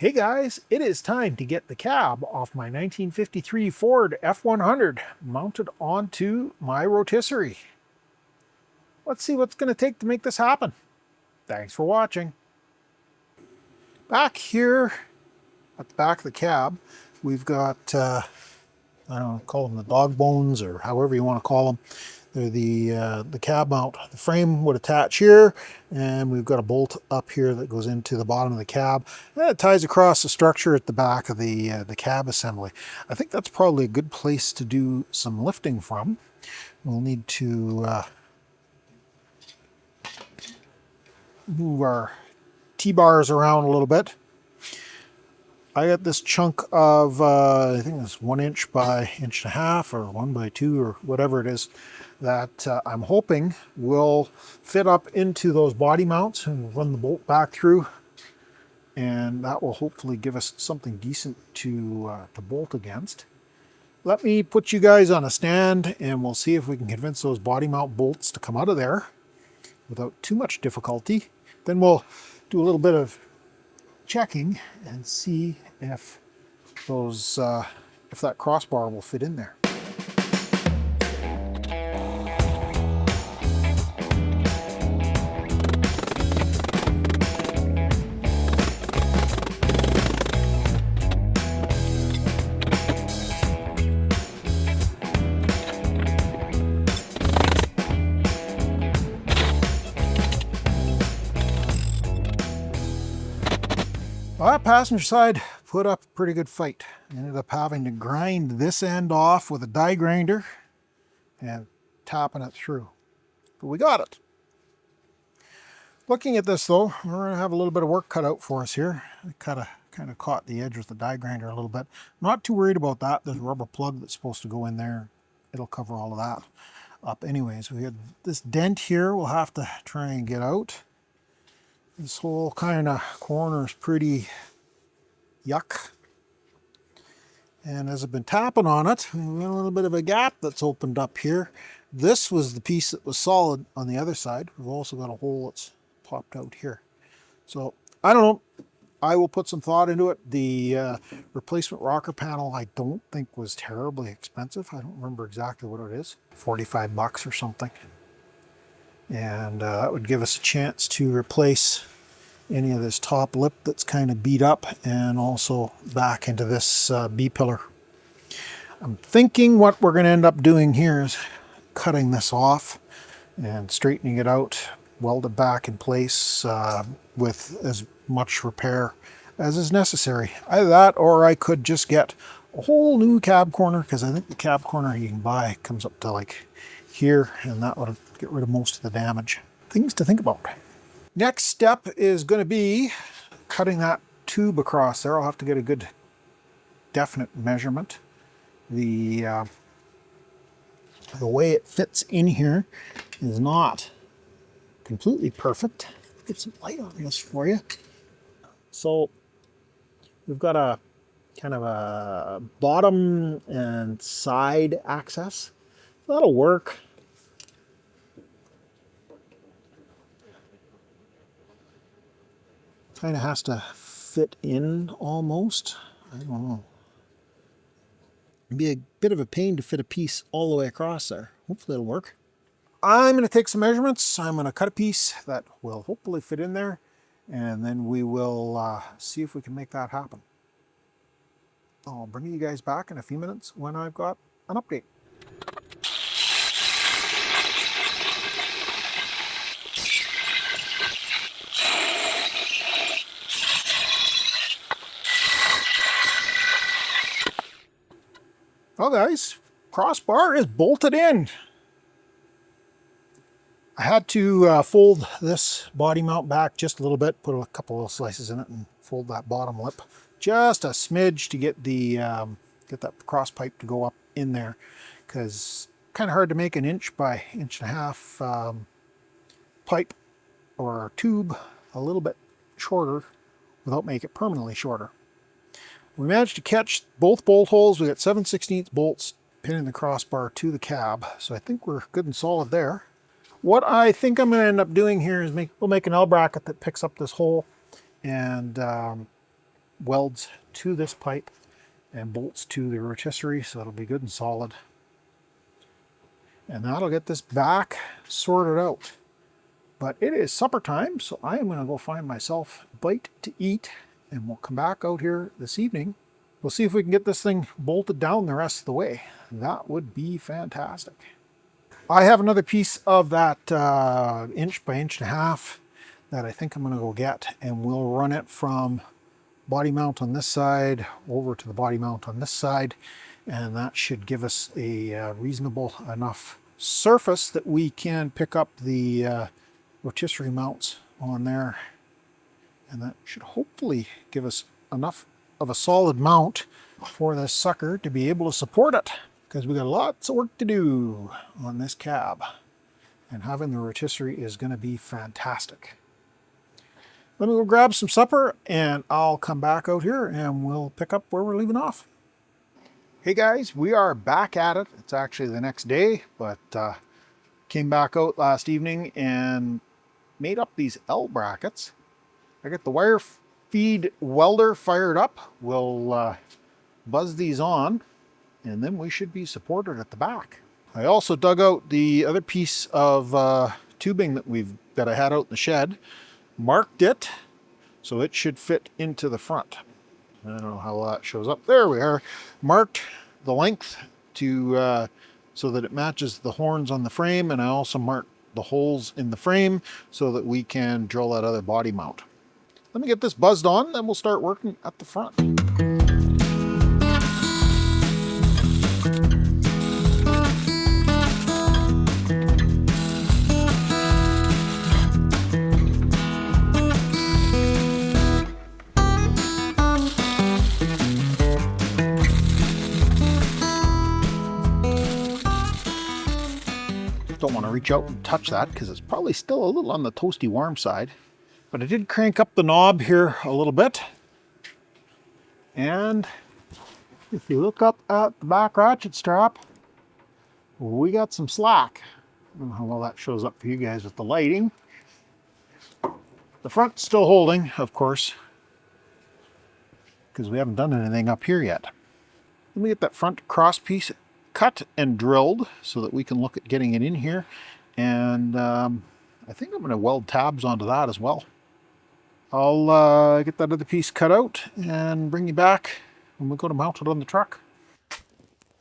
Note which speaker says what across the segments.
Speaker 1: Hey guys, it is time to get the cab off my 1953 Ford F100 mounted onto my rotisserie. Let's see what's going to take to make this happen. Thanks for watching. Back here at the back of the cab, we've got, I don't know, call them the dog bones or however you want to call them. They're the cab mount. The frame would attach here, and we've got a bolt up here that goes into the bottom of the cab. And it ties across the structure at the back of the cab assembly. I think that's probably a good place to do some lifting from. We'll need to move our T-bars around a little bit. I got this chunk of, I think it's 1 inch by 1.5 inches or 1 by 2 or whatever it is, that I'm hoping will fit up into those body mounts and run the bolt back through. And that will hopefully give us something decent to bolt against. Let me put you guys on a stand and we'll see if we can convince those body mount bolts to come out of there without too much difficulty. Then we'll do a little bit of checking and see if those if that crossbar will fit in there. Well, that passenger side put up a pretty good fight. Ended up having to grind this end off with a die grinder and tapping it through. But we got it. Looking at this though, we're going to have a little bit of work cut out for us here. I kind of caught the edge with the die grinder a little bit. Not too worried about that. There's a rubber plug that's supposed to go in there. It'll cover all of that up anyways. We had this dent here we'll have to try and get out. This whole kind of corner is pretty yuck. And as I've been tapping on it, we've got a little bit of a gap that's opened up here. This was the piece that was solid on the other side. We've also got a hole that's popped out here. So, I don't know. I will put some thought into it. The replacement rocker panel I don't think was terribly expensive. I don't remember exactly what it is. 45 bucks or something. And that would give us a chance to replace any of this top lip that's kind of beat up and also back into this B-pillar. I'm thinking what we're going to end up doing here is cutting this off and straightening it out, weld it back in place with as much repair as is necessary. Either that or I could just get a whole new cab corner, because I think the cab corner you can buy comes up to like here, and that would get rid of most of the damage. Things to think about. Next step is going to be cutting that tube across there. I'll have to get a good definite measurement. The way it fits in here is not completely perfect. Get some light on this for you. So we've got a kind of a bottom and side access. That'll work. Kind of has to fit in almost. I don't know. It'd be a bit of a pain to fit a piece all the way across there. Hopefully it'll work. I'm going to take some measurements. I'm going to cut a piece that will hopefully fit in there, and then we will see if we can make that happen. I'll bring you guys back in a few minutes when I've got an update. Well guys, crossbar is bolted in. I had to fold this body mount back just a little bit, put a couple of slices in it and fold that bottom lip just a smidge to get the get that cross pipe to go up in there, because kind of hard to make 1 inch by 1.5 inch pipe or tube a little bit shorter without making it permanently shorter. We managed to catch both bolt holes. We got 7/16 bolts pinning the crossbar to the cab, so I think we're good and solid there. What I think I'm going to end up doing here is we'll make an L bracket that picks up this hole, and welds to this pipe and bolts to the rotisserie, so it'll be good and solid. And that'll get this back sorted out. But it is supper time, so I am going to go find myself a bite to eat, and we'll come back out here this evening. We'll see if we can get this thing bolted down the rest of the way. That would be fantastic. I have another piece of that inch by inch and a half that I think I'm going to go get, and we'll run it from body mount on this side over to the body mount on this side, and that should give us a reasonable enough surface that we can pick up the rotisserie mounts on there, and that should hopefully give us enough of a solid mount for this sucker to be able to support it, because we got lots of work to do on this cab, and having the rotisserie is going to be fantastic. Let me go grab some supper and I'll come back out here and we'll pick up where we're leaving off. Hey guys, we are back at it. It's actually the next day, but came back out last evening and made up these L brackets. I got the wire feed welder fired up. We'll buzz these on and then we should be supported at the back. I also dug out the other piece of tubing that I had out in the shed, marked it so it should fit into the front. I don't know how that shows up. There we are. Marked the length to so that it matches the horns on the frame, and I also marked the holes in the frame so that we can drill that other body mount. Let me get this buzzed on and we'll start working at the front. Don't want to reach out and touch that because it's probably still a little on the toasty warm side. But I did crank up the knob here a little bit. And if you look up at the back ratchet strap, we got some slack. I don't know how well that shows up for you guys with the lighting. The front's still holding, of course, because we haven't done anything up here yet. Let me get that front cross piece cut and drilled so that we can look at getting it in here, and I think I'm going to weld tabs onto that as well. I'll get that other piece cut out and bring you back when we go to mount it on the truck.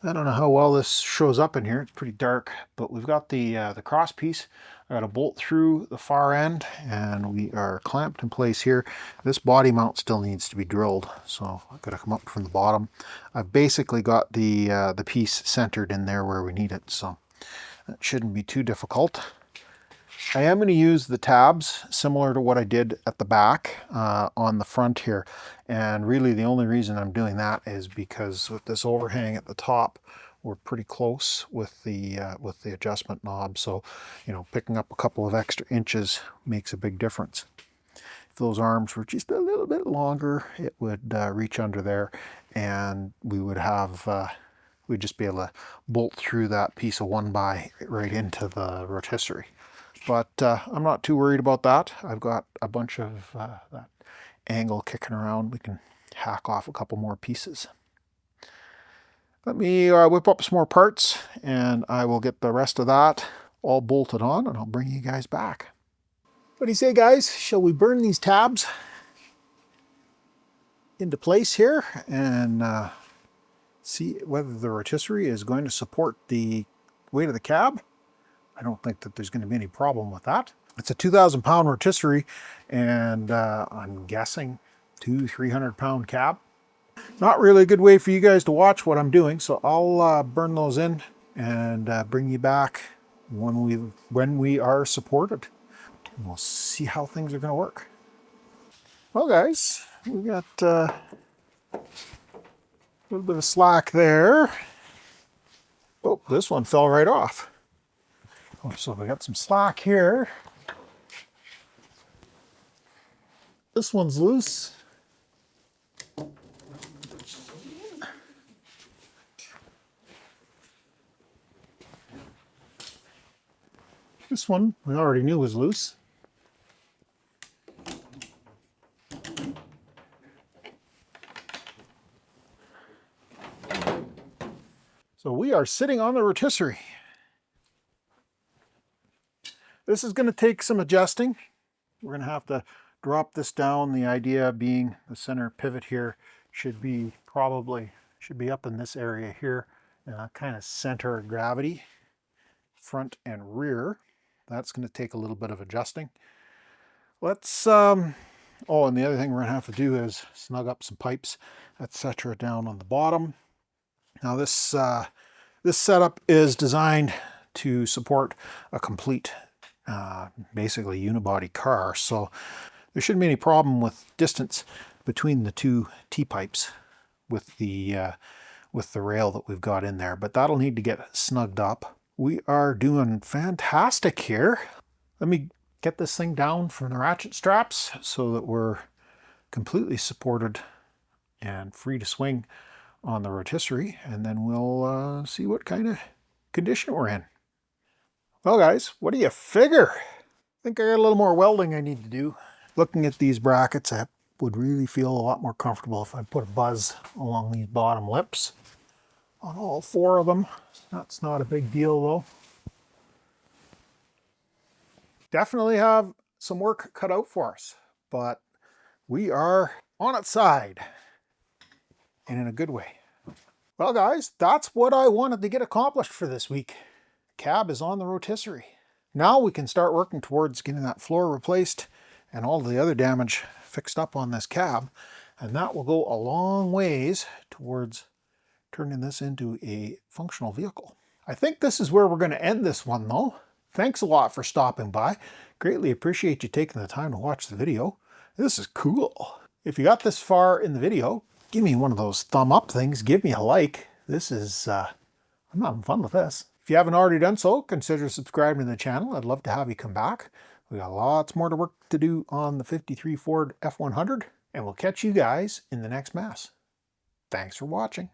Speaker 1: I don't know how well this shows up in here, it's pretty dark, but we've got the cross piece. I got a bolt through the far end and we are clamped in place here. This body mount still needs to be drilled, so I've got to come up from the bottom. I've basically got the piece centered in there where we need it, so that shouldn't be too difficult. I am going to use the tabs similar to what I did at the back on the front here, and really the only reason I'm doing that is because with this overhang at the top, we're pretty close with the adjustment knob, so you know, picking up a couple of extra inches makes a big difference. If those arms were just a little bit longer, it would reach under there, and we would have we'd just be able to bolt through that piece of 1x right into the rotisserie. But I'm not too worried about that. I've got a bunch of that angle kicking around. We can hack off a couple more pieces. Let me whip up some more parts and I will get the rest of that all bolted on and I'll bring you guys back. What do you say, guys? Shall we burn these tabs into place here and see whether the rotisserie is going to support the weight of the cab? I don't think that there's going to be any problem with that. It's a 2,000 pound rotisserie and I'm guessing 200-300 pound cab. Not really a good way for you guys to watch what I'm doing, so I'll burn those in and bring you back when we are supported. And we'll see how things are going to work. Well guys, we got a little bit of slack there. Oh, this one fell right off. Oh, so we got some slack here. This one's loose. This one we already knew was loose. So we are sitting on the rotisserie. This is going to take some adjusting. We're going to have to drop this down. The idea being the center pivot here should be up in this area here, kind of center of gravity, front and rear. That's going to take a little bit of adjusting. Let's oh, and the other thing we're going to have to do is snug up some pipes, etc. down on the bottom. Now this setup is designed to support a complete basically unibody car, so there shouldn't be any problem with distance between the two T-pipes with the rail that we've got in there, but that'll need to get snugged up. We are doing fantastic here. Let me get this thing down from the ratchet straps so that we're completely supported and free to swing on the rotisserie, and then we'll see what kind of condition we're in. Well guys, what do you figure? I think I got a little more welding I need to do. Looking at these brackets, I would really feel a lot more comfortable if I put a buzz along these bottom lips on all four of them. That's not a big deal though. Definitely have some work cut out for us, but we are on its side, and in a good way. Well guys, that's what I wanted to get accomplished for this week. The cab is on the rotisserie. Now we can start working towards getting that floor replaced and all the other damage fixed up on this cab, and that will go a long ways towards turning this into a functional vehicle. I think this is where we're going to end this one though. Thanks a lot for stopping by. Greatly appreciate you taking the time to watch the video. This is cool. If you got this far in the video, give me one of those thumb up things. Give me a like. This is, I'm having fun with this. If you haven't already done so, consider subscribing to the channel. I'd love to have you come back. We got lots more work to do on the 53 Ford F100, and we'll catch you guys in the next mess. Thanks for watching.